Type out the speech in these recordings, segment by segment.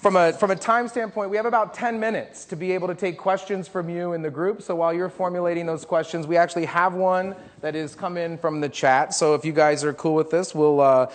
From a time standpoint, we have about 10 minutes to be able to take questions from you in the group. So while you're formulating those questions, we actually have one that has come in from the chat. So if you guys are cool with this, we'll,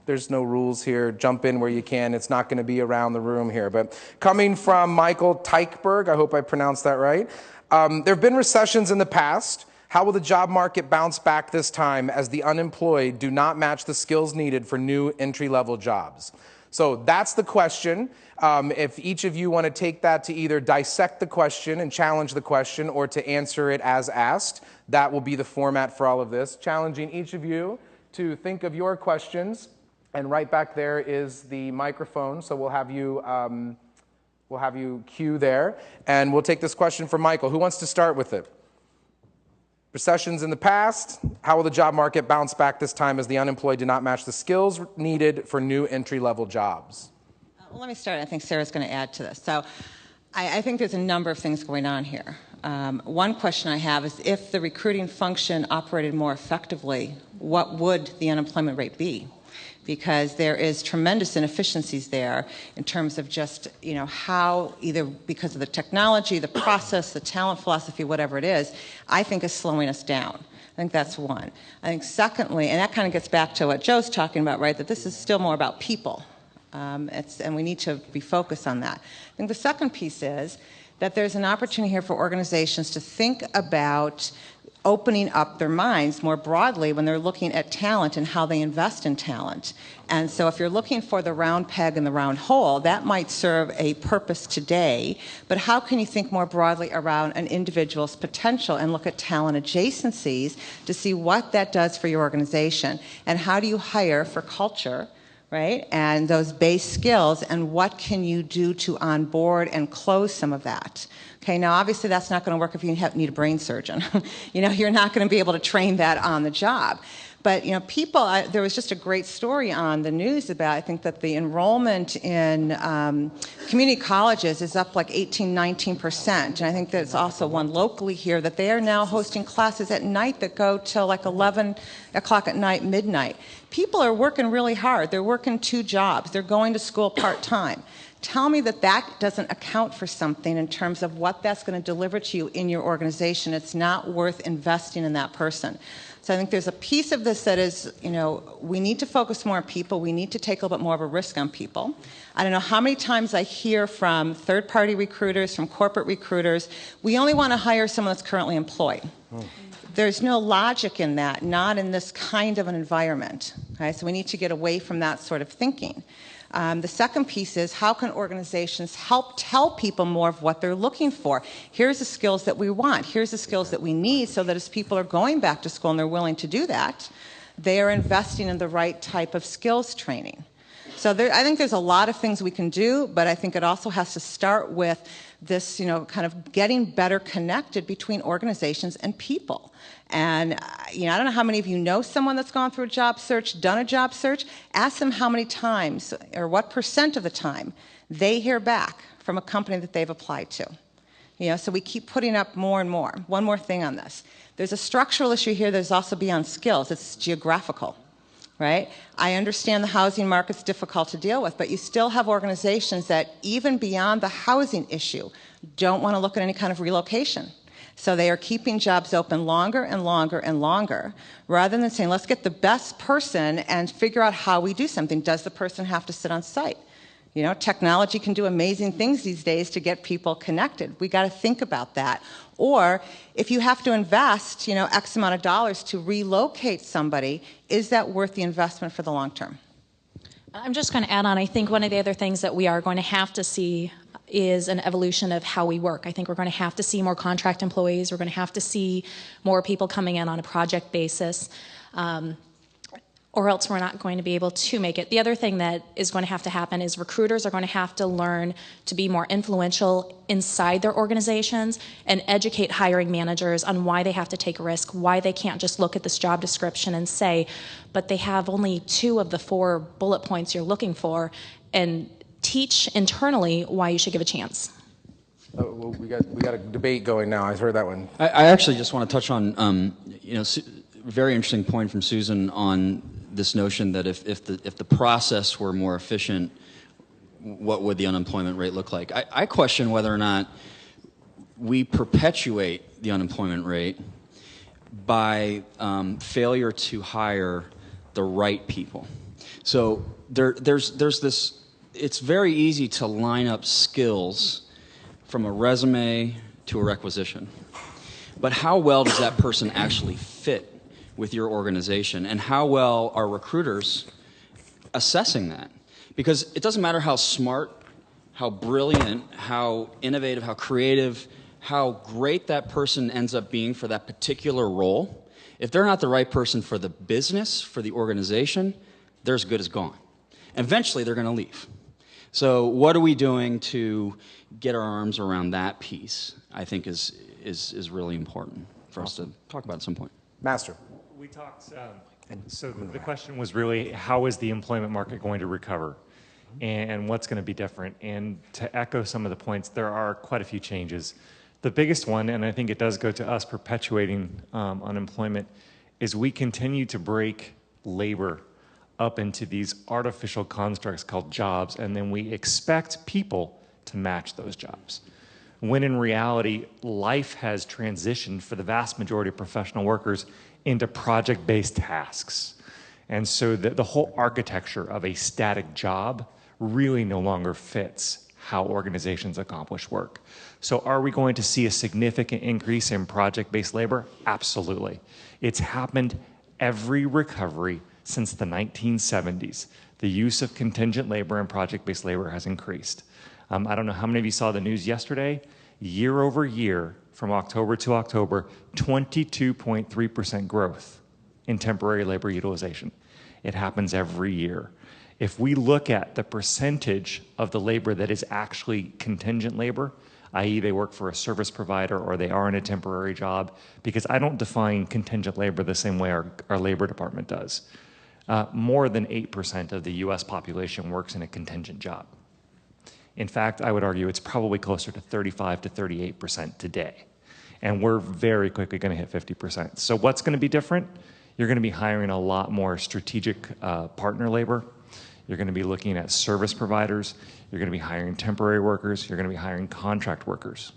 there's no rules here. Jump in where you can. It's not going to be around the room here. But coming from Michael Teichberg, I hope I pronounced that right. There have been recessions in the past. How will the job market bounce back this time as the unemployed do not match the skills needed for new entry-level jobs? So that's the question. If each of you want to take that to either dissect the question and challenge the question or to answer it as asked, that will be the format for all of this. Challenging each of you to think of your questions. And right back there is the microphone, so we'll have you cue there. And we'll take this question from Michael. Who wants to start with it? Recessions in the past, how will the job market bounce back this time as the unemployed do not match the skills needed for new entry-level jobs? Well, let me start. I think Sarah's going to add to this. So I think there's a number of things going on here. One question I have is if the recruiting function operated more effectively, what would the unemployment rate be? Because there is tremendous inefficiencies there in terms of just, how either because of the technology, the process, the talent philosophy, whatever it is, I think is slowing us down. I think that's one. I think secondly, and that kind of gets back to what Joe's talking about, right, that this is still more about people. And we need to be focused on that. I think the second piece is that there's an opportunity here for organizations to think about opening up their minds more broadly when they're looking at talent and how they invest in talent. And so if you're looking for the round peg in the round hole, that might serve a purpose today, but how can you think more broadly around an individual's potential and look at talent adjacencies to see what that does for your organization? And how do you hire for culture, right? And those base skills, and what can you do to onboard and close some of that? Okay, now obviously that's not going to work if you need a brain surgeon. You're not going to be able to train that on the job. But people, there was just a great story on the news about, I think that the enrollment in community colleges is up like 18-19%. And I think there's also one locally here that they are now hosting classes at night that go till like 11 o'clock at night, midnight. People are working really hard. They're working 2 jobs. They're going to school part-time. Tell me that that doesn't account for something in terms of what that's going to deliver to you in your organization. It's not worth investing in that person. So I think there's a piece of this that is, we need to focus more on people. We need to take a little bit more of a risk on people. I don't know how many times I hear from third-party recruiters, from corporate recruiters, we only want to hire someone that's currently employed. There's no logic in that, not in this kind of an environment. Okay? So we need to get away from that sort of thinking. The second piece is how can organizations help tell people more of what they're looking for? Here's the skills that we want. Here's the skills that we need so that as people are going back to school and they're willing to do that, they are investing in the right type of skills training. So I think there's a lot of things we can do, but I think it also has to start with this, kind of getting better connected between organizations and people. And, I don't know how many of you know someone that's gone through a job search, done a job search. Ask them how many times or what % of the time they hear back from a company that they've applied to. So we keep putting up more and more. One more thing on this. There's a structural issue here that's also beyond skills. It's geographical. Right? I understand the housing market's difficult to deal with, but you still have organizations that, even beyond the housing issue, don't want to look at any kind of relocation. So they are keeping jobs open longer and longer and longer, rather than saying, let's get the best person and figure out how we do something. Does the person have to sit on site? Technology can do amazing things these days to get people connected. We got to think about that. Or if you have to invest, X amount of dollars to relocate somebody, is that worth the investment for the long term? I'm just going to add on, I think one of the other things that we are going to have to see is an evolution of how we work. I think we're going to have to see more contract employees. We're going to have to see more people coming in on a project basis. Or else we're not going to be able to make it. The other thing that is going to have to happen is recruiters are going to have to learn to be more influential inside their organizations and educate hiring managers on why they have to take a risk, why they can't just look at this job description and say, but they have only 2 of the 4 bullet points you're looking for, and teach internally why you should give a chance. Oh, well, we got a debate going now. I heard that one. I actually just want to touch on, very interesting point from Susan on this notion that if the process were more efficient, what would the unemployment rate look like? I question whether or not we perpetuate the unemployment rate by failure to hire the right people. So there's this, it's very easy to line up skills from a resume to a requisition. But how well does that person actually fit with your organization? And how well are recruiters assessing that? Because it doesn't matter how smart, how brilliant, how innovative, how creative, how great that person ends up being for that particular role. If they're not the right person for the business, for the organization, they're as good as gone. Eventually, they're going to leave. So what are we doing to get our arms around that piece, I think is really important for us to talk about at some point. Master. We talked, so the question was really, how is the employment market going to recover? And what's going to be different? And to echo some of the points, there are quite a few changes. The biggest one, and I think it does go to us perpetuating unemployment, is we continue to break labor up into these artificial constructs called jobs, and then we expect people to match those jobs. When in reality, life has transitioned for the vast majority of professional workers into project-based tasks. And so the whole architecture of a static job really no longer fits how organizations accomplish work. So are we going to see a significant increase in project-based labor? Absolutely. It's happened every recovery since the 1970s. The use of contingent labor and project-based labor has increased. I don't know how many of you saw the news yesterday. Year over year, from October to October, 22.3% growth in temporary labor utilization. It happens every year. If we look at the percentage of the labor that is actually contingent labor, i.e. they work for a service provider or they are in a temporary job, because I don't define contingent labor the same way our labor department does. More than 8% of the US population works in a contingent job. In fact, I would argue it's probably closer to 35 to 38% today. And we're very quickly going to hit 50%. So what's going to be different? You're going to be hiring a lot more strategic partner labor. You're going to be looking at service providers. You're going to be hiring temporary workers. You're going to be hiring contract workers.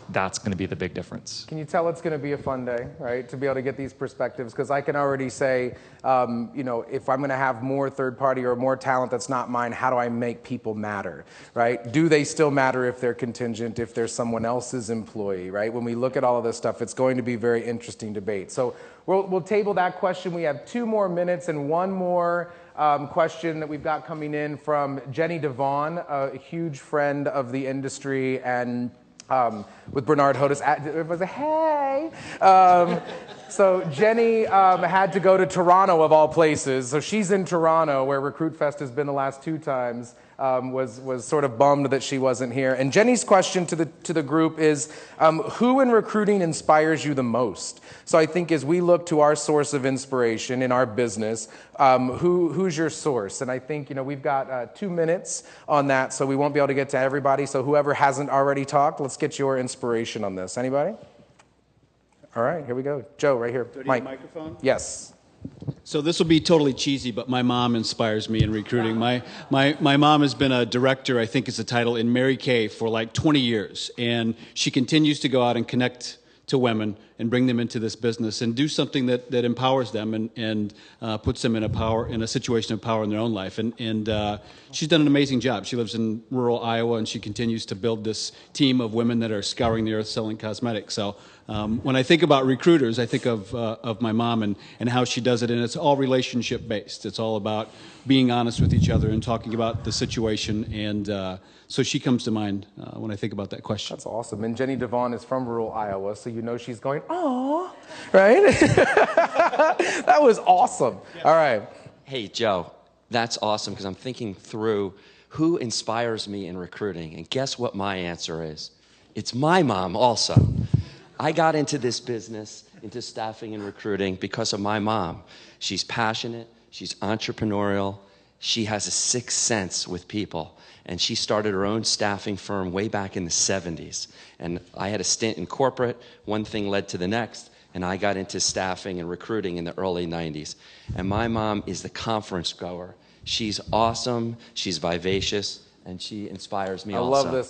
That's going to be the big difference. Can you tell it's going to be a fun day, right? To be able to get these perspectives, because I can already say, you know, if I'm going to have more third party or more talent that's not mine, how do I make people matter, right? Do they still matter if they're contingent, if they're someone else's employee, right? When we look at all of this stuff, it's going to be very interesting debate. So we'll table that question. We have 2 more minutes and one more question that we've got coming in from Jenny Devon, a huge friend of the industry, and with Bernard Hotus, it was a hey. So Jenny had to go to Toronto of all places. So she's in Toronto, where RecruitFest has been the last 2 times. Was sort of bummed that she wasn't here. And Jenny's question to the group is, who in recruiting inspires you the most? So I think as we look to our source of inspiration in our business, who's your source? And I think, you know, we've got 2 minutes on that, so we won't be able to get to everybody. So whoever hasn't already talked, let's get your inspiration on this. Anybody? All right, here we go. Joe, right here. Do you need a microphone? Yes. So this will be totally cheesy, but my mom inspires me in recruiting. My mom has been a director, I think is the title, in Mary Kay for like 20 years. And she continues to go out and connect to women and bring them into this business and do something that empowers them and puts them in a situation of power in their own life. And she's done an amazing job. She lives in rural Iowa, and she continues to build this team of women that are scouring the earth selling cosmetics. So when I think about recruiters, I think of my mom and how she does it, and it's all relationship based. It's all about being honest with each other and talking about the situation, and so she comes to mind when I think about that question. That's awesome. And Jenny Devon is from rural Iowa, so you know she's going, "Aw," right? That was awesome. Yeah. All right. Hey, Joe, that's awesome, because I'm thinking through who inspires me in recruiting, and guess what my answer is? It's my mom also. I got into this business, into staffing and recruiting, because of my mom. She's passionate, she's entrepreneurial, she has a sixth sense with people, and she started her own staffing firm way back in the 70s. And I had a stint in corporate, one thing led to the next, and I got into staffing and recruiting in the early 90s. And my mom is the conference goer. She's awesome, she's vivacious, and she inspires me I also. love this.